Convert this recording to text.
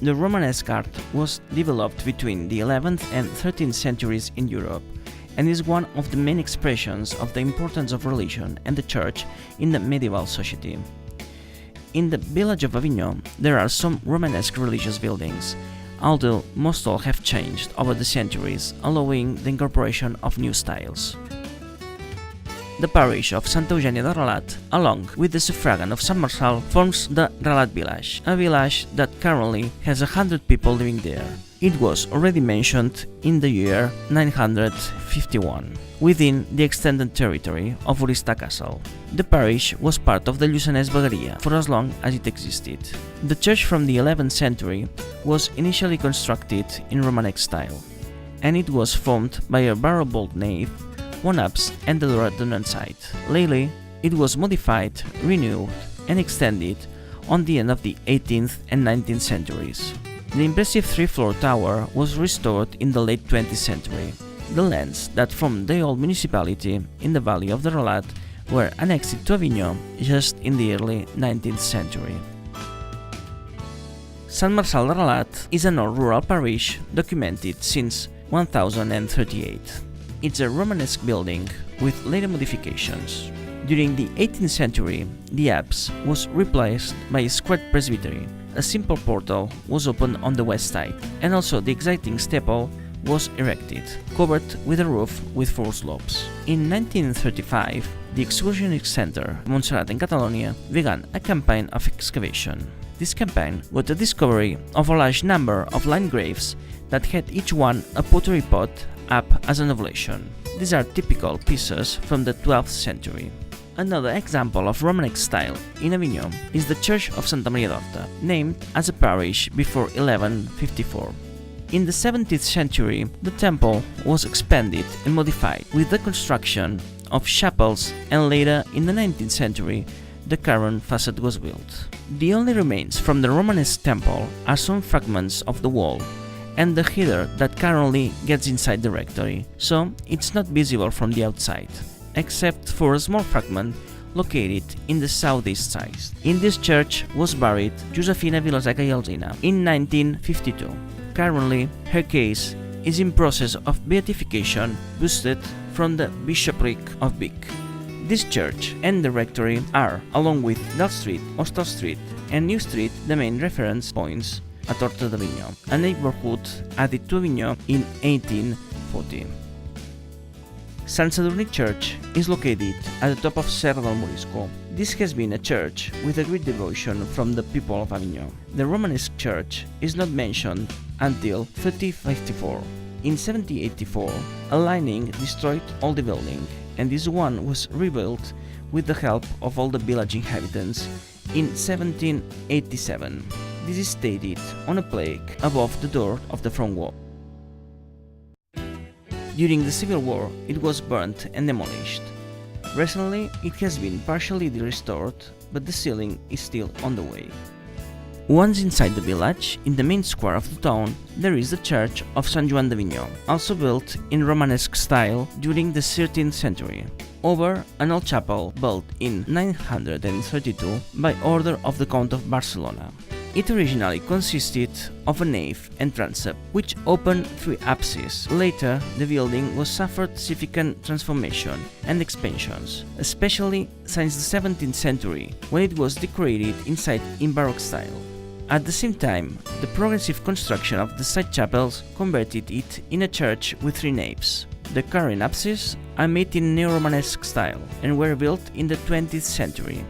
The Romanesque art was developed between the 11th and 13th centuries in Europe and is one of the main expressions of the importance of religion and the church in the medieval society. In the village of Avinyo, there are some Romanesque religious buildings, although most all have changed over the centuries, allowing the incorporation of new styles. The parish of Santa Eugènia de Relat, along with the suffragan of Sant Marçal, forms the Relat village, a village that currently has 100 people living there. It was already mentioned in the year 951, within the extended territory of Oristà Castle. The parish was part of the Lluçanès Vegueria for as long as it existed. The church from the 11th century was initially constructed in Romanesque style, and it was formed by a barrel-vault nave, one apse and the door at the north side. Lately, it was modified, renewed and extended on the end of the 18th and 19th centuries. The impressive three-floor tower was restored in the late 20th century. The lands that formed the old municipality in the valley of the Relat were annexed to Avinyo just in the early 19th century. Sant Marçal de Relat is an old rural parish documented since 1038. It's a Romanesque building with later modifications. During the 18th century, the apse was replaced by a square presbytery. A simple portal was opened on the west side, and also the exciting steeple was erected, covered with a roof with 4 slopes. In 1935, the excursionist center, Montserrat in Catalonia, began a campaign of excavation. This campaign got the discovery of a large number of line graves that had each one a pottery pot up as an oblation. These are typical pieces from the 12th century. Another example of Romanesque style in Avinyo is the Church of Santa Maria d'Horta, named as a parish before 1154. In the 17th century, the temple was expanded and modified with the construction of chapels, and later in the 19th century, the current facade was built. The only remains from the Romanesque temple are some fragments of the wall and the header that currently gets inside the rectory, so it's not visible from the outside, except for a small fragment located in the southeast side. In this church was buried Josefina Vilaseca i Alsina in 1952. Currently, her case is in process of beatification, boosted from the bishopric of Vic. This church and the rectory are, along with Dal Street, Hostal Street and New Street, the main reference points at Horta d'Avinyo, a neighborhood added to Avinyo in 1840. Sant Sadurní Church is located at the top of Serra del Morisco. This has been a church with a great devotion from the people of Avinyo. The Romanesque church is not mentioned until 1354. In 1784, a lightning destroyed all the building, and this one was rebuilt with the help of all the village inhabitants in 1787. This is stated on a plaque above the door of the front wall. During the Civil War, it was burnt and demolished. Recently, it has been partially restored, but the ceiling is still on the way. Once inside the village, in the main square of the town, there is the church of Sant Joan d'Avinyo, also built in Romanesque style during the 13th century, over an old chapel built in 932 by order of the Count of Barcelona. It originally consisted of a nave and transept, which opened 3 apses. Later, the building was suffered significant transformation and expansions, especially since the 17th century, when it was decorated inside in Baroque style. At the same time, the progressive construction of the side chapels converted it in a church with 3 naves. The current apses are made in Neo-Romanesque style and were built in the 20th century.